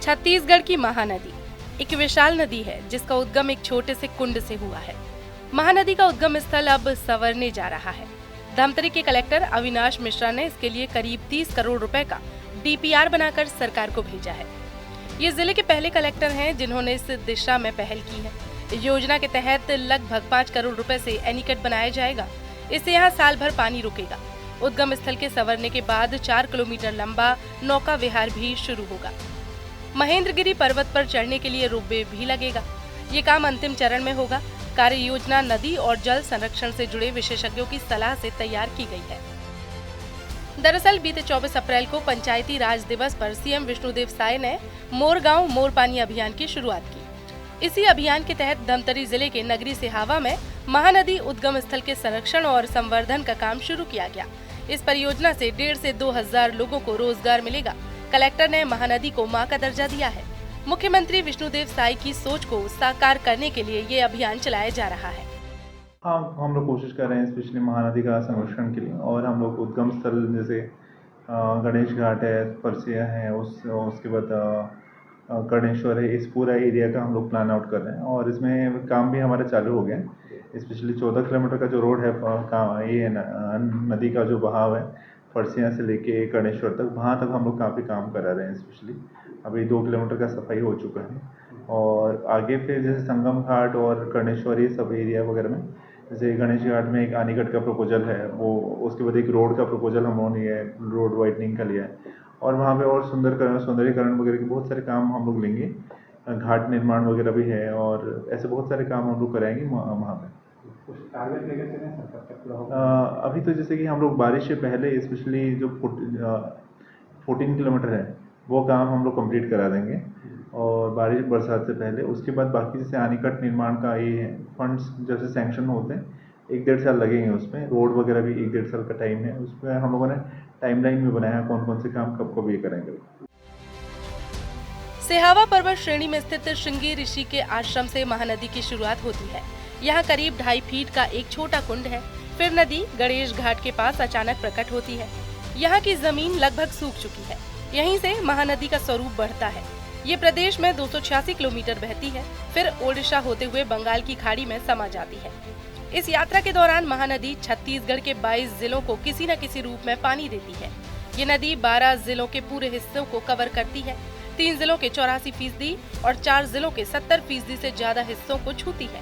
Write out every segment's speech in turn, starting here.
छत्तीसगढ़ की महानदी एक विशाल नदी है जिसका उद्गम एक छोटे से कुंड से हुआ है। महानदी का उद्गम स्थल अब संवरने जा रहा है। धमतरी के कलेक्टर अविनाश मिश्रा ने इसके लिए करीब 30 करोड़ रुपए का डीपीआर बनाकर सरकार को भेजा है। ये जिले के पहले कलेक्टर हैं जिन्होंने इस दिशा में पहल की है। इस योजना के तहत लगभग 5 करोड़ रुपए से एनीकट बनाया जाएगा। इससे यहाँ साल भर पानी रुकेगा। उद्गम स्थल के संवरने के बाद 4 किलोमीटर लंबा नौका विहार भी शुरू होगा। महेंद्रगिरी पर्वत पर चढ़ने के लिए रोपवे भी लगेगा। ये काम अंतिम चरण में होगा। कार्य योजना नदी और जल संरक्षण से जुड़े विशेषज्ञों की सलाह से तैयार की गई है। दरअसल बीते 24 अप्रैल को पंचायती राज दिवस पर सीएम विष्णुदेव साय ने मोर गांव मोर पानी अभियान की शुरुआत की। इसी अभियान के तहत धमतरी जिले के नगरी सिहावा में महानदी उद्गम स्थल के संरक्षण और संवर्धन का काम शुरू किया गया। इस परियोजना से 1,500 से 2,000 लोगों को रोजगार मिलेगा। कलेक्टर ने महानदी को मां का दर्जा दिया है। मुख्यमंत्री विष्णुदेव साय की सोच को साकार करने के लिए ये अभियान चलाया जा रहा है। हाँ, हम लोग कोशिश कर रहे हैं स्पेशली महानदी का संरक्षण के लिए, और हम लोग उद्गम स्थल जैसे गणेश घाट है, परसिया है, उसके बाद कर्णेश्वर है, इस पूरा एरिया का हम लोग प्लान आउट कर रहे हैं और इसमें काम भी हमारा चालू हो गया है। स्पेशली 14 किलोमीटर का जो रोड है, ये नदी का जो बहाव है परसिया से लेके कर्णेश्वर तक, वहाँ तक हम लोग काफ़ी काम करा रहे हैं। स्पेशली अभी 2 किलोमीटर का सफाई हो चुका है और आगे फिर जैसे संगम घाट और कर्णेश्वर ये सब एरिया वगैरह में, जैसे गणेश घाट में एक आनीकट का प्रपोजल है, वो उसके बाद एक रोड का प्रपोजल हम लोगों ने रोड वाइडनिंग का लिया है और वहाँ पे और सुंदरीकरण वगैरह के बहुत सारे काम हम लोग लेंगे। घाट निर्माण वगैरह भी है और ऐसे बहुत सारे काम हम लोग कराएंगे वहाँ पे। टारगेट लेकर चले सरकार तक पूरा होगा? अभी तो जैसे कि हम लोग बारिश से पहले स्पेशली जो 14 किलोमीटर है वो काम हम लोग कंप्लीट करा देंगे और बारिश बरसात से पहले। उसके बाद बाकी जैसे आनीकट निर्माण का ये फंड्स जैसे सैंक्शन होते हैं 1-1.5 साल लगेंगे उसमें। रोड वगैरह भी 1-1.5 साल का टाइम है। उसमें हम लोगों ने टाइमलाइन में बनाया कौन कौन से काम कब ये करेंगे। सिहावा पर्वत श्रेणी में स्थित श्रृंगी ऋषि के आश्रम से महानदी की शुरुआत होती है। यहाँ करीब 2.5 फीट का एक छोटा कुंड है। फिर नदी गणेश घाट के पास अचानक प्रकट होती है। यहाँ की जमीन लगभग सूख चुकी है। यहीं से महानदी का स्वरूप बढ़ता है। ये प्रदेश में 286 किलोमीटर बहती है, फिर ओडिशा होते हुए बंगाल की खाड़ी में समा जाती है। इस यात्रा के दौरान महानदी छत्तीसगढ़ के 22 जिलों को किसी न किसी रूप में पानी देती है। ये नदी 12 जिलों के पूरे हिस्सों को कवर करती है। 3 जिलों के 84% और 4 जिलों के 70% से ज्यादा हिस्सों को छूती है।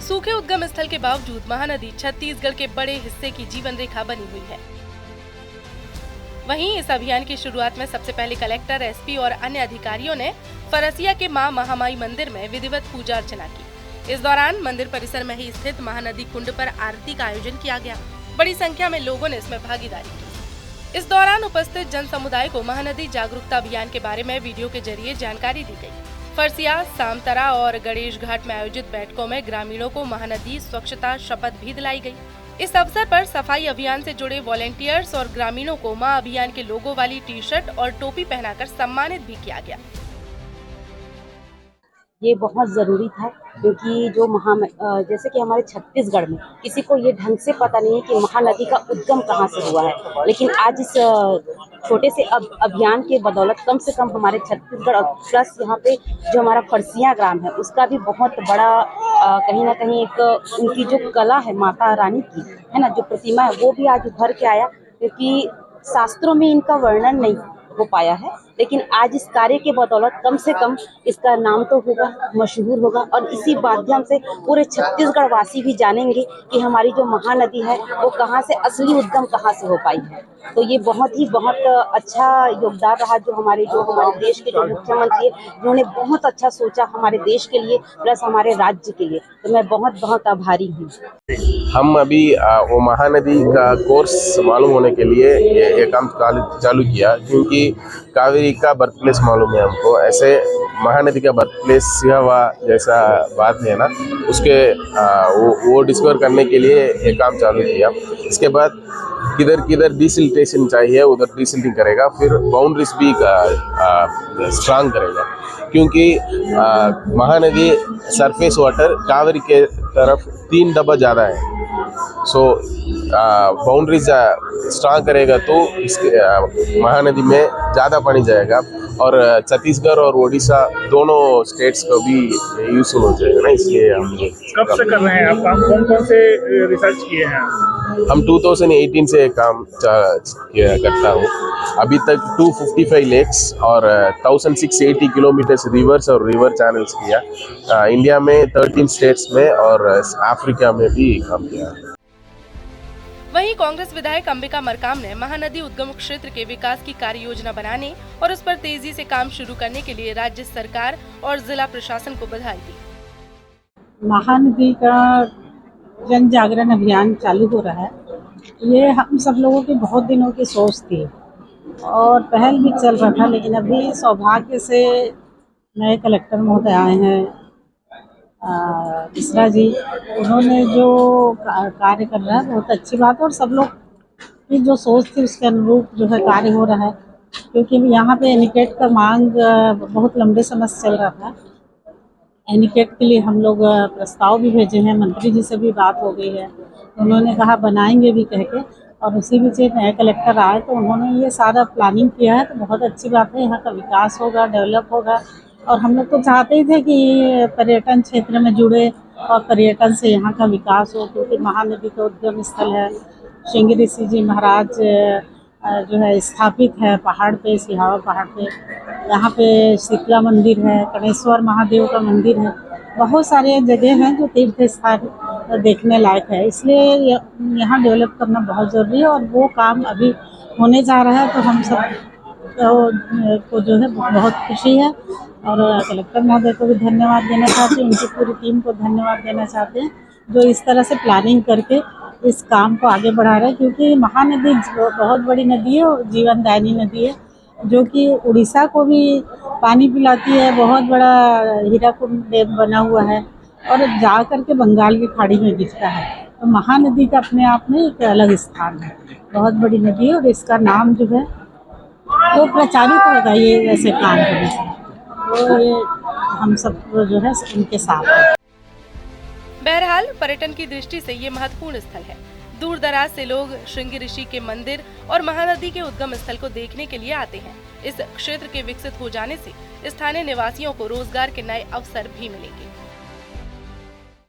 सूखे उद्गम स्थल के बावजूद महानदी छत्तीसगढ़ के बड़े हिस्से की जीवन रेखा बनी हुई है। वहीं इस अभियान की शुरुआत में सबसे पहले कलेक्टर, एसपी और अन्य अधिकारियों ने फरसिया के मां महामाई मंदिर में विधिवत पूजा अर्चना की। इस दौरान मंदिर परिसर में ही स्थित महानदी कुंड पर आरती का आयोजन किया गया। बड़ी संख्या में लोगों ने इसमें भागीदारी की। इस दौरान उपस्थित जन समुदाय को महानदी जागरूकता अभियान के बारे में वीडियो के जरिए जानकारी दी गई। फरसिया, सामतरा और गणेश घाट में आयोजित बैठकों में ग्रामीणों को महानदी स्वच्छता शपथ भी दिलाई गई। इस अवसर पर सफाई अभियान से जुड़े वॉलेंटियर्स और ग्रामीणों को मां अभियान के लोगो वाली टी-शर्ट और टोपी पहनाकर सम्मानित भी किया गया। ये बहुत ज़रूरी था क्योंकि जो जैसे कि हमारे छत्तीसगढ़ में किसी को ये ढंग से पता नहीं है कि महानदी का उद्गम कहाँ से हुआ है, लेकिन आज इस छोटे से अभियान के बदौलत कम से कम हमारे छत्तीसगढ़ और प्लस यहाँ पे जो हमारा फरसिया ग्राम है उसका भी बहुत बड़ा कहीं ना कहीं एक उनकी जो कला है माता रानी की है ना, जो प्रतिमा है वो भी आज उभर के आया, क्योंकि शास्त्रों में इनका वर्णन नहीं हो पाया है, लेकिन आज इस कार्य के बदौलत कम से कम इसका नाम तो होगा, मशहूर होगा और इसी माध्यम से पूरे छत्तीसगढ़ वासी भी जानेंगे कि हमारी जो महानदी है वो कहाँ से असली उद्गम कहाँ से हो पाई है। तो ये बहुत अच्छा योगदान रहा जो हमारे देश के जो मुख्यमंत्री है, उन्होंने बहुत अच्छा सोचा हमारे देश के लिए प्लस हमारे राज्य के लिए। तो मैं बहुत आभारी हूँ। हम अभी वो महानदी का कोर्स मालूम होने के लिए ये काम चालू किया, क्योंकि कावेरी का बर्थ प्लेस मालूम है हमको। ऐसे महानदी का बर्थ प्लेस सिहावा जैसा बात है ना, उसके वो डिस्कवर करने के लिए ये काम चालू किया। इसके बाद किधर डिसिल्टेशन चाहिए उधर डिसिल्टिंग करेगा, फिर बाउंड्रीज भी स्ट्रांग करेगा, क्योंकि महानदी सरफेस वाटर कावेरी के तरफ 3 डबल ज़्यादा है। सो बाउंड्रीज स्ट्रांग करेगा तो इसके महानदी में ज़्यादा पानी जाएगा। और छत्तीसगढ़ और उड़ीसा दोनों स्टेट्स को भी यूजफुल हो जाएगा ना, इसलिए हम कब से कर रहे हैं आप काम? कौन कौन से रिसर्च किए हैं? हम 2018 से काम करता हूँ। अभी तक 255 लेक्स और 1680 किलोमीटर्स रिवर्स और रिवर चैनल्स किया। इंडिया में 13 स्टेट्स में और अफ्रीका में भी काम किया। वहीं कांग्रेस विधायक अंबिका मरकाम ने महानदी उद्गम क्षेत्र के विकास की कार्य योजना बनाने और उस पर तेजी से काम शुरू करने के लिए राज्य सरकार और जिला प्रशासन को बधाई दी। महानदी का जन जागरण अभियान चालू हो रहा है। ये हम सब लोगों की बहुत दिनों की सोच थी और पहल भी चल रहा था, लेकिन अभी सौभाग्य से नए कलेक्टर महोदय आए हैं मिश्रा जी, उन्होंने जो कार्य कर रहा है बहुत अच्छी बात है और सब लोग की जो सोच थी उसके अनुरूप जो है कार्य हो रहा है। क्योंकि यहाँ पे एनिकेट का मांग बहुत लंबे समय से चल रहा था। एनिकेट के लिए हम लोग प्रस्ताव भी भेजे हैं, मंत्री जी से भी बात हो गई है, उन्होंने कहा बनाएंगे भी कह के, और उसी बीच एक नए कलेक्टर आए तो उन्होंने ये सारा प्लानिंग किया है। तो बहुत अच्छी बात है, यहाँ का विकास होगा, डेवलप होगा। और हम लोग तो चाहते ही थे कि पर्यटन क्षेत्र में जुड़े और पर्यटन से यहाँ का विकास हो, क्योंकि महानदी का उद्गम स्थल है। श्रृंगी ऋषि जी महाराज जो है स्थापित है पहाड़ पे, सिहावा पहाड़ पे। यहाँ पे शीतला मंदिर है, कणेश्वर महादेव का मंदिर है, बहुत सारे जगह हैं जो तीर्थ स्थान देखने लायक है। इसलिए यहाँ डेवलप करना बहुत ज़रूरी है और वो काम अभी होने जा रहा है। तो हम सब को जो है बहुत खुशी है और कलेक्टर महोदय को भी धन्यवाद देना चाहते हैं, उनकी पूरी टीम को धन्यवाद देना चाहते हैं जो इस तरह से प्लानिंग करके इस काम को आगे बढ़ा रहा है। क्योंकि महानदी बहुत बड़ी नदी है और जीवनदायिनी नदी है, जो कि उड़ीसा को भी पानी पिलाती है। बहुत बड़ा हीराकुंड डैम बना हुआ है और जा कर के बंगाल की खाड़ी में गिरता है। तो महानदी का अपने आप में एक अलग स्थान है, बहुत बड़ी नदी है और इसका नाम जो है तो प्रचारित होगा ये ऐसे काम करने से। तो ये हम सब जो है उनके साथ है। बहरहाल पर्यटन की दृष्टि से ये महत्वपूर्ण स्थल है। दूर दराज से लोग श्रृंगी ऋषि के मंदिर और महानदी के उद्गम स्थल को देखने के लिए आते हैं। इस क्षेत्र के विकसित हो जाने से स्थानीय निवासियों को रोजगार के नए अवसर भी मिलेंगे।